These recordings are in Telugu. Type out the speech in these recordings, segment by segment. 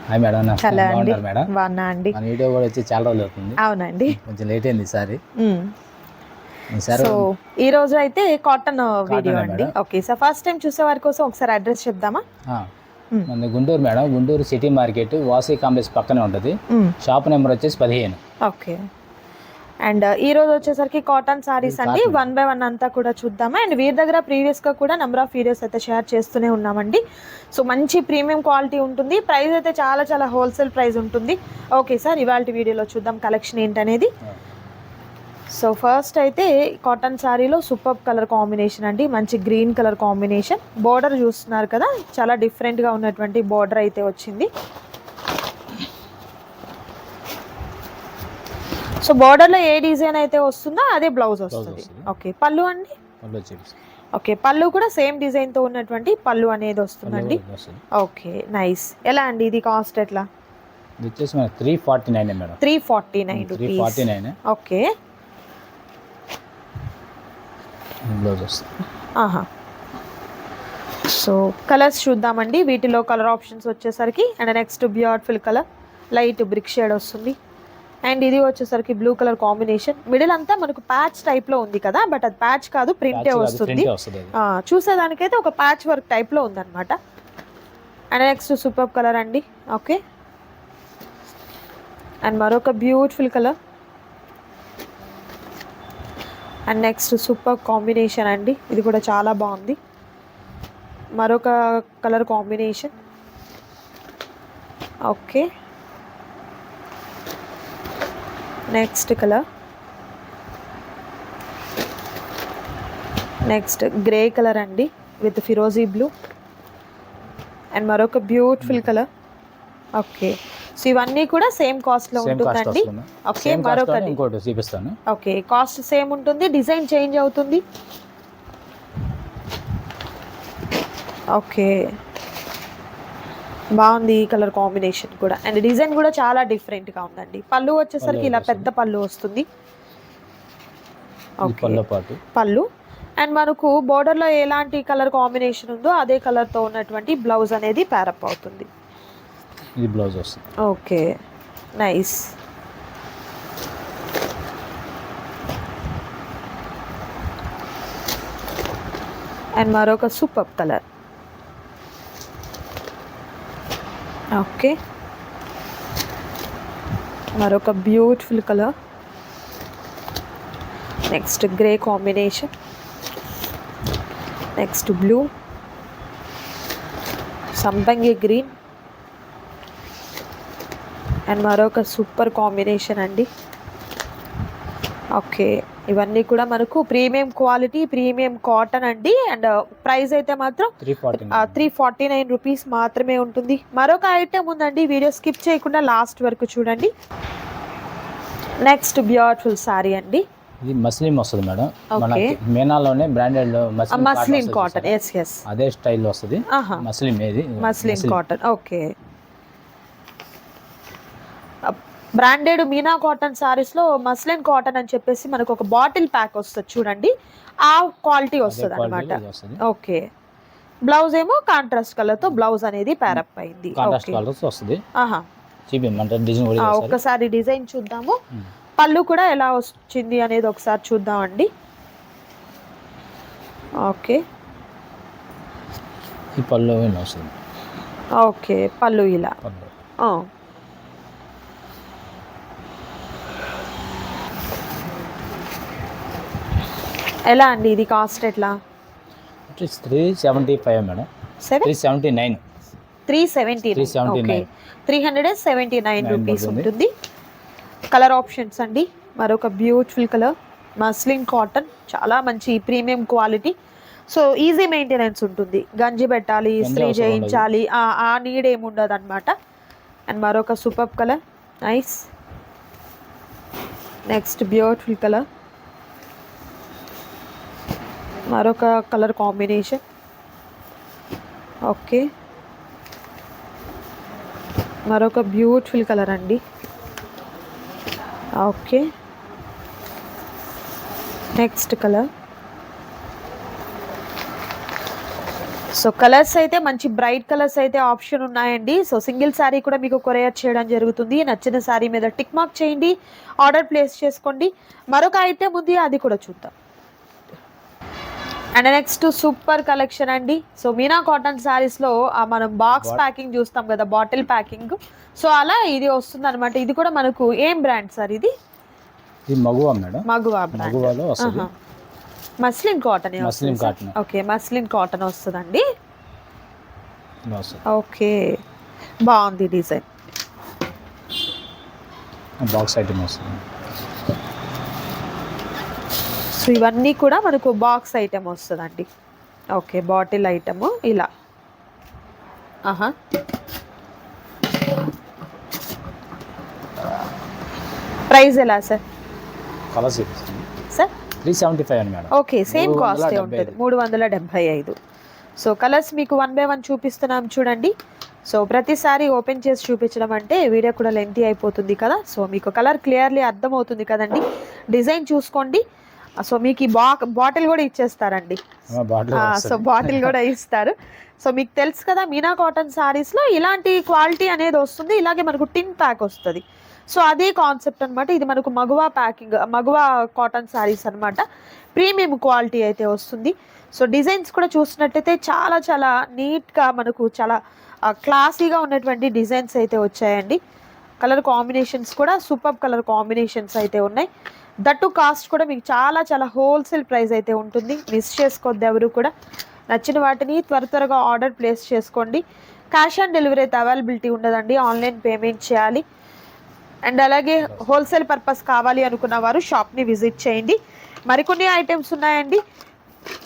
హాయ్ మేడం, నమస్తే. హలో అండి, బాగున్నారు మేడం? బాగున్నా అండి. మన వీడియో కూడా వచ్చి చాలా రోజులు అవుతుంది. అవునండి. కొంచెం లేట్ అయింది ఈసారి. సో ఈ రోజు అయితే కాటన్ వీడియో కాటనే అండి. Madam. Okay sir, first time చూసే వారి కోసం ఒకసారి అడ్రస్ చెప్దామా? మన Guntur madam, Guntur city market వాసీ కాంప్లెక్స్ పక్కనే ఉంటుంది. షాప్ నెంబర్ వచ్చేసి 15. ఓకే. అండ్ ఈ రోజు వచ్చేసరికి కాటన్ సారీస్ అండి. 1 by 1 అంతా కూడా చూద్దామా. అండ్ వీరి దగ్గర ప్రీవియస్గా కూడా నెంబర్ ఆఫ్ వీడియోస్ అయితే షేర్ చేస్తూనే ఉన్నామండి. సో మంచి ప్రీమియం క్వాలిటీ ఉంటుంది. ప్రైస్ అయితే చాలా చాలా హోల్సేల్ ప్రైస్ ఉంటుంది. ఓకే సార్, ఇవాళ వీడియోలో చూద్దాం కలెక్షన్ ఏంటనేది. సో ఫస్ట్ అయితే కాటన్ శారీలో సూపర్ కలర్ కాంబినేషన్ అండి. మంచి గ్రీన్ కలర్ కాంబినేషన్. బోర్డర్ చూస్తున్నారు కదా, చాలా డిఫరెంట్గా ఉన్నటువంటి బోర్డర్ అయితే వచ్చింది. సో బోర్డర్లో ఏ డిజైన్ అయితే వస్తుందో అదే బ్లౌజ్ వస్తుంది. ఓకే, పళ్ళు అండి. ఓకే, పళ్ళు కూడా సేమ్ డిజైన్తో ఉన్నటువంటి పళ్ళు అనేది వస్తుందండి. Okay, nice. ఎలా అండి ఇది కాస్ట్ ఎట్లా? 349 రూపీస్. ఓకే. సో కలర్స్ చూద్దామండి. వీటిలో కలర్ ఆప్షన్స్ వచ్చేసరికి and next beautiful colour light brick shade వస్తుంది. అండ్ ఇది వచ్చేసరికి బ్లూ కలర్ కాంబినేషన్. మిడిల్ అంతా మనకు ప్యాచ్ టైప్లో ఉంది కదా, బట్ అది ప్యాచ్ కాదు, ప్రింటే వస్తుంది. చూసేదానికైతే ఒక ప్యాచ్ వర్క్ టైప్లో ఉందన్నమాట. అండ్ నెక్స్ట్ సూపర్ కలర్ అండి. ఓకే. అండ్ మరొక beautiful colour. And next super combination అండి. ఇది కూడా చాలా బాగుంది. మరొక colour combination. Okay. Next colour. Next grey colour అండి విత్ ఫిరోజీ బ్లూ. అండ్ మరొక బ్యూటిఫుల్ కలర్. ఓకే. సో ఇవన్నీ కూడా సేమ్ కాస్ట్ లో ఉంటుందండి. ఓకే, మరొకటి ఇంకోటి చూపిస్తాను. ఓకే, కాస్ట్ సేమ్ ఉంటుంది, డిజైన్ చేంజ్ అవుతుంది. ఓకే, బాగుంది ఈ కలర్ కాంబినేషన్ కూడా. అండ్ డిజైన్ కూడా చాలా డిఫరెంట్ గా ఉందండి. పళ్ళు వచ్చేసరికి ఇలా పెద్ద పళ్ళు వస్తుంది. పళ్ళు. అండ్ మనకు బోర్డర్ లో ఎలాంటి కలర్ కాంబినేషన్ ఉందో అదే కలర్ తో ఉన్నటువంటి బ్లౌజ్ అనేది ప్యారప్ అవుతుంది. ఇది బ్లౌజ్ వస్తుంది. Okay, nice. అండ్ మరొక సూపర్ కలర్. ఓకే, మరొక beautiful colour. Next grey combination. Next blue, సంపంగి గ్రీన్. అండ్ మరొక సూపర్ కాంబినేషన్ అండి. ఓకే, ఇవన్నీ కూడా మనకు ప్రీమియం క్వాలిటీ, ప్రీమియం కాటన్ అండి. అండ్ ప్రైస్ అయితే మాత్రం 349 రూపీస్ మాత్రమే ఉంటుంది. మరొక ఐటెం ఉందండి, వీడియో స్కిప్ చేయకుండా లాస్ట్ వరకు చూడండి. నెక్స్ట్ బ్యూటిఫుల్ సారీ అండి. ఇది మస్లిన్ వస్తుంది మేడం. మనకి మీనాలోనే బ్రాండెడ్ మస్లిన్ కాటన్. అదే స్టైల్లో వస్తుంది. Muslin cotton. Okay, branded Meena cotton saris లో మస్లిన్ కాటన్ అని చెప్పేసి మనకు ఒక బాటిల్ ప్యాక్ వస్తుంది చూడండి, ఆ క్వాలిటీ వస్తుంది అనమాట. ఓకే, బ్లౌజ్ ఏమో కాంట్రాస్ట్ కలర్ తో బ్లౌజ్ అనేది ప్యారప్ అయింది. ఒక్కసారి డిజైన్ చూద్దాము. పళ్ళు కూడా ఎలా వచ్చింది అనేది ఒకసారి చూద్దామండి. ఓకే, ఓకే, పళ్ళు ఇలా. ఎలా అండి ఇది కాస్ట్ ఎట్లా? 375 మేడం. 379 రూపీస్ ఉంటుంది. కలర్ ఆప్షన్స్ అండి. మరొక బ్యూటిఫుల్ కలర్ మస్లిన్ కాటన్, చాలా మంచి premium quality. So easy maintenance ఉంటుంది. గంజి పెట్టాలి, ఇస్త్రీ చేయించాలి, ఆ నీడ్ ఏమి ఉండదు అనమాట. అండ్ మరొక super colour, nice. Next beautiful colour. మరొక కలర్ కాంబినేషన్. ఓకే, మరొక బ్యూటిఫుల్ కలర్ అండి. Okay, next colour. So so colours అయితే మంచి బ్రైట్ కలర్స్ అయితే ఆప్షన్ ఉన్నాయండి. సో సింగిల్ శారీ కూడా మీకు కొరియర్ చేయడం జరుగుతుంది. నచ్చిన శారీ మీద టిక్ మార్క్ చేయండి, ఆర్డర్ ప్లేస్ చేసుకోండి. మరొక ఐటెం ఉంది, అది కూడా చూద్దాం. అండ్ నెక్స్ట్ సూపర్ కలెక్షన్ అండి. సో మీనా కాటన్ శారీస్లో మనం బాక్స్ ప్యాకింగ్ చూస్తాం కదా, బాటిల్ ప్యాకింగ్. సో అలా ఇది వస్తుంది అనమాట. ఇది కూడా మనకు ఏం బ్రాండ్ సార్ ఇది? మగువా మేడం. మగువా brand. Muslin cotton. Muslin cotton. Okay, muslin cotton వస్తుందండి. ఓకే, బాగుంది డిజైన్. బాక్స్ ఐటమ్ వస్తుంది. సో ఇవన్నీ కూడా మనకు బాక్స్ ఐటమ్ వస్తుందండి. ఓకే, బాటిల్ ఐటమ్ ఇలా. ప్రైస్ ఎలా సార్? కలర్స్ సార్ 375 అని మేడం. ఓకే, సేమ్ కాస్ట్ ఉంటుంది, 375. సో కలర్స్ మీకు 1 by 1 చూపిస్తున్నాం చూడండి. సో ప్రతిసారి ఓపెన్ చేసి చూపించడం అంటే వీడియో కూడా లెంతీ అయిపోతుంది కదా. సో మీకు కలర్ క్లియర్లీ అర్థమవుతుంది కదండి. డిజైన్ చూసుకోండి. సో మీకు ఈ బాటిల్ కూడా ఇచ్చేస్తారండి. సో బాటిల్ కూడా ఇస్తారు. సో మీకు తెలుసు కదా, మీనా కాటన్ శారీస్లో ఇలాంటి క్వాలిటీ అనేది వస్తుంది. ఇలాగే మనకు టిన్ ప్యాక్ వస్తుంది. సో అదే కాన్సెప్ట్ అనమాట. ఇది మనకు మగువా ప్యాకింగ్, మగువా కాటన్ శారీస్ అనమాట. ప్రీమియం క్వాలిటీ అయితే వస్తుంది. సో డిజైన్స్ కూడా చూసినట్టయితే చాలా చాలా నీట్గా మనకు చాలా క్లాసీగా ఉన్నటువంటి డిజైన్స్ అయితే వచ్చాయండి. కలర్ కాంబినేషన్స్ కూడా సూపర్ కలర్ కాంబినేషన్స్ అయితే ఉన్నాయి. దట్టు కాస్ట్ కూడా మీకు చాలా చాలా హోల్సేల్ ప్రైస్ అయితే ఉంటుంది. మిస్ చేసుకోవద్దు ఎవరు కూడా. నచ్చిన వాటిని త్వరగా ఆర్డర్ ప్లేస్ చేసుకోండి. క్యాష్ ఆన్ డెలివరీ అయితే అవైలబిలిటీ ఉండదండి, ఆన్లైన్ పేమెంట్ చేయాలి. అండ్ అలాగే హోల్సేల్ పర్పస్ కావాలి అనుకున్న వారు షాప్ని విజిట్ చేయండి. మరికొన్ని ఐటమ్స్ ఉన్నాయండి.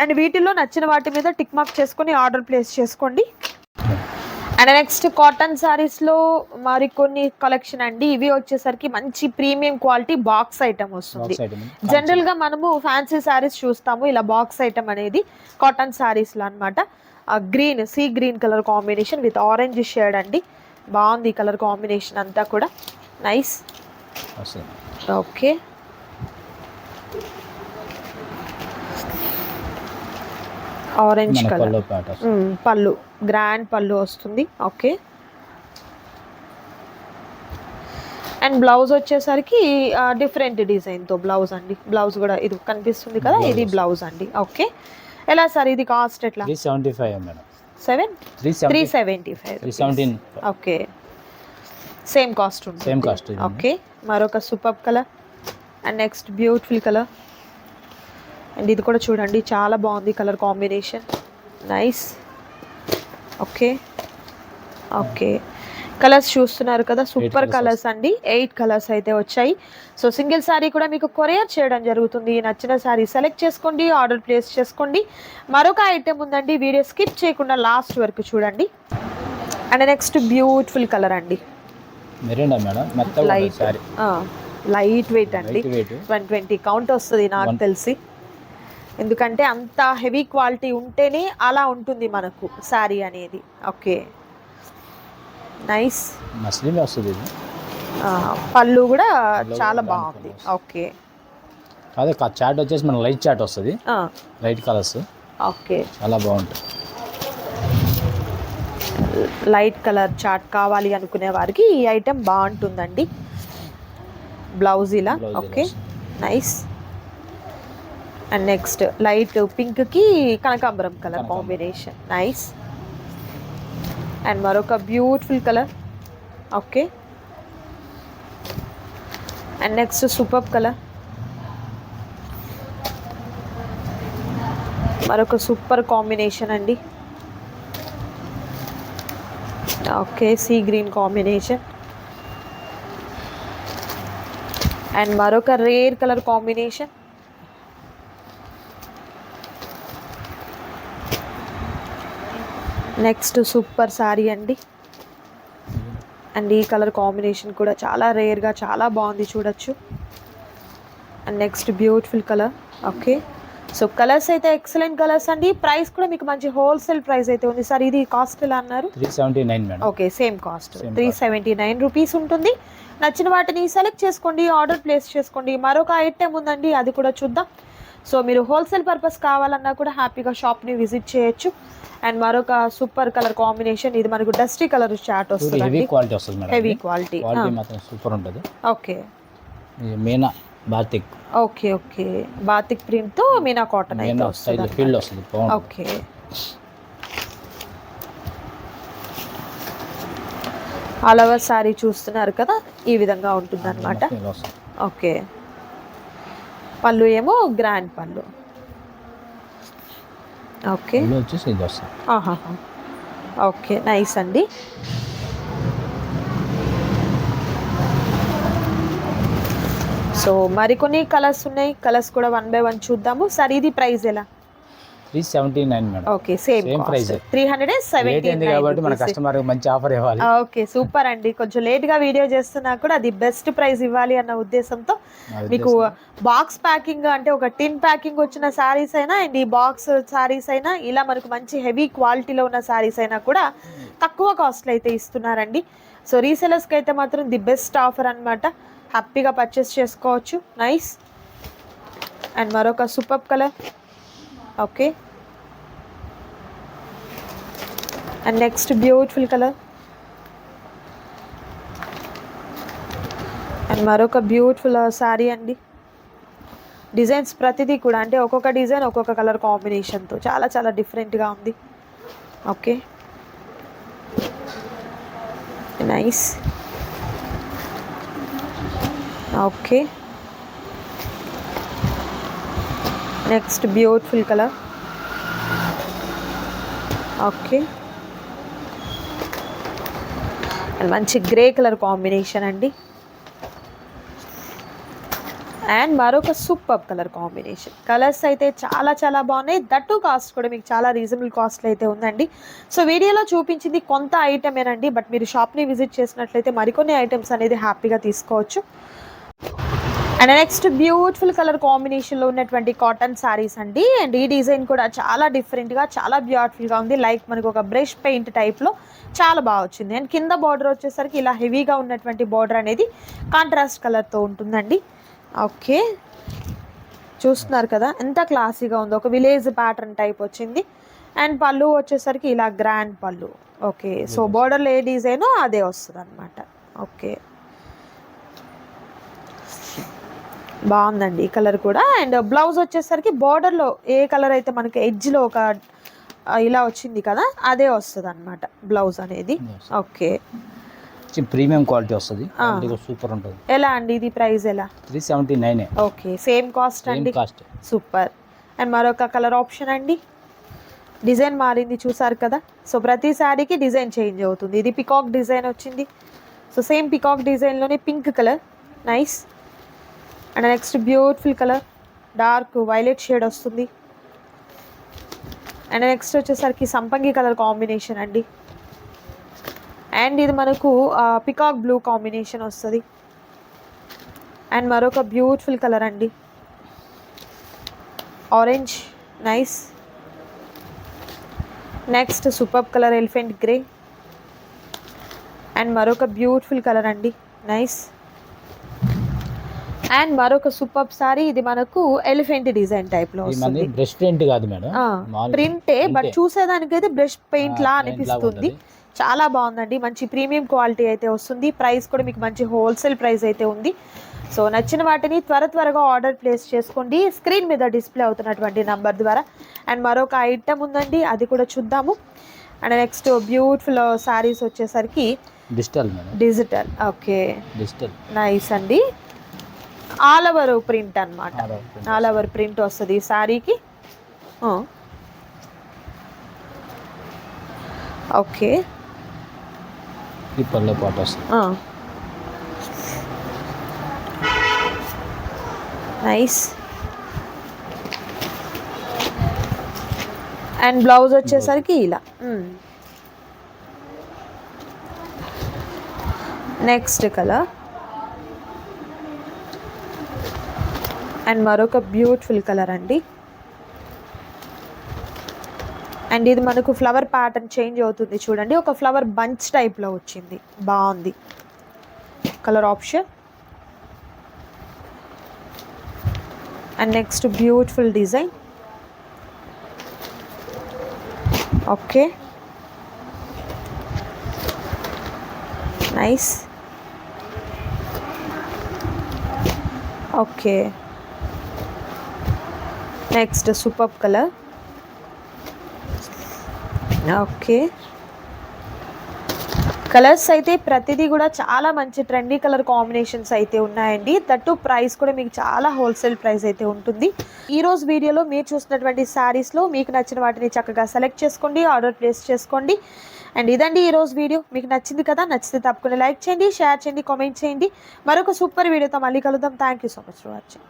అండ్ వీటిల్లో నచ్చిన వాటి మీద టిక్ మార్క్ చేసుకొని ఆర్డర్ ప్లేస్ చేసుకోండి. అండ్ నెక్స్ట్ కాటన్ శారీస్లో మరికొన్ని కలెక్షన్ అండి. ఇవి వచ్చేసరికి మంచి ప్రీమియం క్వాలిటీ బాక్స్ ఐటమ్ వస్తుంది. జనరల్గా మనము ఫ్యాన్సీ శారీస్ చూస్తాము, ఇలా బాక్స్ ఐటమ్ అనేది కాటన్ శారీస్లో అనమాట. Green, sea green colour combination with orange shade అండి. బాగుంది కలర్ కాంబినేషన్ అంతా కూడా, నైస్. ఓకే, ఆరెంజ్ కలర్ పళ్ళు, గ్రాండ్ పళ్ళు వస్తుంది. ఓకే, అండ్ బ్లౌజ్ వచ్చేసరికి డిఫరెంట్ డిజైన్తో బ్లౌజ్ అండి. బ్లౌజ్ కూడా ఇది కనిపిస్తుంది కదా, ఇది బ్లౌజ్ అండి. ఓకే, ఎలా సార్ ఇది కాస్ట్ ఎట్లా? 375 మేడం. 375. ఓకే, సేమ్ కాస్ట్ ఉంది. Same cost. ఓకే, మరొక super colour. And next beautiful colour. And ఇది కూడా చూడండి, చాలా బాగుంది colour combination, nice. Okay okay, colours చూస్తున్నారు కదా, సూపర్ కలర్స్ అండి. 8 కలర్స్ అయితే వచ్చాయి. సో సింగిల్ శారీ కూడా మీకు కొరియర్ చేయడం జరుగుతుంది. నచ్చిన శారీ సెలెక్ట్ చేసుకోండి, ఆర్డర్ ప్లేస్ చేసుకోండి. మరొక ఐటెం ఉందండి, వీడియో స్కిప్ చేయకుండా లాస్ట్ వరకు చూడండి. అండ్ నెక్స్ట్ బ్యూటిఫుల్ కలర్ అండి, మెరీనా మేడం. లైట్ వెయిట్ అండి. 120 కౌంట్ వస్తుంది నాకు తెలిసి. ఎందుకంటే అంత హెవీ క్వాలిటీ ఉంటేనే అలా ఉంటుంది మనకు శారీ అనేది. Okay, nice. మస్లిన్ వస్తుంది. పళ్ళు కూడా చాలా బాగుంది. ఓకే, అదే చాట్ వచ్చేసి మన లైట్ చాట్ వస్తుంది, లైట్ కలర్స్. ఓకే, చాలా బాగుంటుంది. లైట్ కలర్ చాట్ కావాలి అనుకునే వారికి ఈ ఐటెం బాగుంటుందండి. బ్లౌజ్ ఇలా. Okay, nice. And next light పింక్కి కనకాంబరం కలర్ కాంబినేషన్, నైస్. అండ్ మరొక beautiful colour. Okay, and next super colour. మరొక సూపర్ కాంబినేషన్ అండి. Okay, sea green combination. And మరొక rare colour combination. Next super sari అండి. అండ్ ఈ కలర్ కాంబినేషన్ కూడా చాలా రేర్గా చాలా బాగుంది, చూడొచ్చు. And next beautiful colour. Okay, so colours అయితే ఎక్సలెంట్ కలర్స్ అండి. ప్రైస్ కూడా మీకు మంచి హోల్సేల్ ప్రైస్ అయితే ఉంది. సార్ ఇది కాస్ట్ ఎలా అన్నారు? 379 madam. Okay, same cost 379 rupees ఉంటుంది. నచ్చిన వాటిని సెలెక్ట్ చేసుకోండి, ఆర్డర్ ప్లేస్ చేసుకోండి. మరొక ఐటెం ఉందండి, అది కూడా చూద్దాం. సో మీరు హోల్సేల్ పర్పస్ కావాలన్నా కూడా హ్యాపీగా షాప్ని విజిట్ చేయొచ్చు. అండ్ మరొక సూపర్ కలర్ కాంబినేషన్, ఇది మనకు డస్టీ కలర్ చాట్ హెవీ వస్తుంది, క్వాలిటీ వస్తుంది మేడం. Heavy quality. క్వాలిటీ మాత్రం సూపర్ ఉంటుంది. ఓకే ఇది Meena batik. Okay okay, batik print తో మీనా కాటన్ అయితే మీనా వస్తుంది. స్టైల్ ఫీల్డ్ వస్తుంది. బాగుంటుంది. ఓకే, ఆల్ ఓవర్ సారీ చూస్తున్నారు కదా, ఈ విధంగా ఉంటుంది అనమాట. ఇలా వస్తుంది. ఓకే, పళ్ళు ఏమో గ్రాండ్ పళ్ళు. ఓకే, ఇది వచ్చేసి ఇది వస్తుంది. ఆహాహా, ఓకే నైస్ అండి. సో మరికొన్ని కలర్స్ ఉన్నాయి, కలర్స్ కూడా 1 by 1 చూద్దాము. సార్ ఇది ప్రైస్ ఎలా? 379 madam. Okay, same price. Cost 379 కాబట్టి మన కస్టమర్ మంచి ఆఫర్ ఇవ్వాలి. ఓకే సూపర్ అండి. కొంచెం లేట్ గా వీడియో చేస్తున్నా కూడా అది బెస్ట్ ప్రైస్ ఇవ్వాలి అన్న ఉద్దేశంతో మీకు బాక్స్ ప్యాకింగ్ అంటే ఒక టిన్ ప్యాకింగ్ వచ్చిన సారీస్ అయినా అండ్ ఈ బాక్స్ సారీస్ అయినా ఇలా మనకు మంచి హెవీ క్వాలిటీలో ఉన్న సారీస్ అయినా కూడా తక్కువ కాస్ట్లో అయితే ఇస్తున్నారండి. సో రీసెలర్స్కి అయితే మాత్రం ది బెస్ట్ ఆఫర్ అనమాట, హ్యాపీగా పర్చేస్ చేసుకోవచ్చు. నైస్. అండ్ మరొక super colour. Okay, and next beautiful colour and మరొక బ్యూటిఫుల్ శారీ అండి. డిజైన్స్ ప్రతిదీ కూడా అంటే ఒక్కొక్క డిజైన్ ఒక్కొక్క కలర్ కాంబినేషన్తో చాలా చాలా డిఫరెంట్గా ఉంది. Okay nice. Okay, next beautiful colour. Okay, and మంచి గ్రే కలర్ కాంబినేషన్ అండి. అండ్ మరొక సూపర్ కలర్ కాంబినేషన్. కలర్స్ అయితే చాలా చాలా బాగున్నాయి, దట్టు కాస్ట్ కూడా మీకు చాలా రీజనబుల్ కాస్ట్లో అయితే ఉందండి. సో వీడియోలో చూపించింది కొంత ఐటమేనండి, బట్ మీరు షాప్ని విజిట్ చేసినట్లయితే మరికొన్ని ఐటమ్స్ అనేది హ్యాపీగా తీసుకోవచ్చు. అండ్ నెక్స్ట్ బ్యూటిఫుల్ కలర్ కాంబినేషన్లో ఉన్నటువంటి కాటన్ శారీస్ అండి. అండ్ ఈ డిజైన్ కూడా చాలా డిఫరెంట్గా చాలా బ్యూటిఫుల్గా ఉంది, లైక్ మనకు ఒక బ్రష్ పెయింట్ టైప్లో చాలా బాగా వచ్చింది. అండ్ కింద బార్డర్ వచ్చేసరికి ఇలా హెవీగా ఉన్నటువంటి బార్డర్ అనేది కాంట్రాస్ట్ కలర్తో ఉంటుందండి. ఓకే, చూస్తున్నారు కదా ఎంత క్లాసీగా ఉందో, ఒక విలేజ్ ప్యాటర్న్ టైప్ వచ్చింది. అండ్ పళ్ళు వచ్చేసరికి ఇలా గ్రాండ్ పళ్ళు. ఓకే, సో బార్డర్లో ఏ డిజైనో అదే వస్తుంది అనమాట. ఓకే, బాగుందండి ఈ కలర్ కూడా. అండ్ బ్లౌజ్ వచ్చేసరికి బార్డర్లో ఏ కలర్ అయితే మనకి ఎడ్జ్లో ఒక ఇలా వచ్చింది కదా అదే వస్తుంది అనమాట బ్లౌజ్ అనేది. ఓకే, ప్రీమియం క్వాలిటీ వస్తుంది, సూపర్ ఉంటుంది. ఎలా అండి ఇది ప్రైస్ ఎలా? 379. ఓకే, సేమ్ కాస్ట్ అండి, సూపర్. అండ్ మరొక కలర్ ఆప్షన్ అండి. డిజైన్ మారింది చూసారు కదా, సో ప్రతి శారీకి డిజైన్ చేంజ్ అవుతుంది. ఇది పికాక్ డిజైన్ వచ్చింది, సో సేమ్ పికాక్ డిజైన్లోనే pink colour. Nice. And next beautiful colour, dark violet shade వస్తుంది. అండ్ నెక్స్ట్ వచ్చేసరికి సంపంగి కలర్ కాంబినేషన్ అండి. అండ్ ఇది మనకు పికాక్ బ్లూ కాంబినేషన్ వస్తుంది. అండ్ మరొక బ్యూటిఫుల్ కలర్ అండి, orange. Nice. Next super colour elephant grey. And మరొక బ్యూటిఫుల్ కలర్ అండి, నైస్. అండ్ మరొక సూపర్ సారీ, ఇది మనకు ఎలిఫెంట్ డిజైన్ టైప్ లో వస్తుంది. బ్రష్ పెయింట్ కాదు మేడం, ప్రింటే, బట్ చూసేదానికైతే బ్రష్ పెయింట్ లా అనిపిస్తుంది. చాలా బాగుందండి, మంచి ప్రీమియం క్వాలిటీ అయితే వస్తుంది. ప్రైస్ కూడా మీకు మంచి హోల్సేల్ ప్రైస్ అయితే ఉంది. సో నచ్చిన వాటిని త్వరగా ఆర్డర్ ప్లేస్ చేసుకోండి స్క్రీన్ మీద డిస్ప్లే అవుతున్నటువంటి నంబర్ ద్వారా. అండ్ మరొక ఐటమ్ ఉందండి, అది కూడా చూద్దాము. అండ్ నెక్స్ట్ బ్యూటిఫుల్ సారీస్ వచ్చేసరికి డిజిటల్. ఓకే, నైస్ అండి. ఆల్ ఓవర్ ప్రింట్ అనమాట, ఆల్ ఓవర్ ప్రింట్ వస్తుంది ఈ శారీకి. Okay, nice. అండ్ బ్లౌజ్ వచ్చేసరికి ఇలా. Next colour. అండ్ మరొక బ్యూటిఫుల్ కలర్ అండి. అండ్ ఇది మనకు ఫ్లవర్ ప్యాటర్న్ చేంజ్ అవుతుంది చూడండి, ఒక ఫ్లవర్ బంచ్ టైప్లో వచ్చింది, బాగుంది colour option. And next beautiful design. Okay, nice. Okay, next super colour. Okay, colours అయితే ప్రతిదీ కూడా చాలా మంచి ట్రెండీ కలర్ కాంబినేషన్స్ అయితే ఉన్నాయండి. దట్టు ప్రైస్ కూడా మీకు చాలా హోల్సేల్ ప్రైస్ అయితే ఉంటుంది. ఈ రోజు వీడియోలో మీరు చూసినటువంటి శారీస్లో మీకు నచ్చిన వాటిని చక్కగా సెలెక్ట్ చేసుకోండి, ఆర్డర్ ప్లేస్ చేసుకోండి. అండ్ ఇదండి ఈరోజు వీడియో. మీకు నచ్చింది కదా, నచ్చితే తప్పకుండా లైక్ చేయండి, షేర్ చేయండి, కామెంట్ చేయండి. మరొక సూపర్ వీడియోతో మళ్ళీ కలుద్దాం. Thank you so much for watching.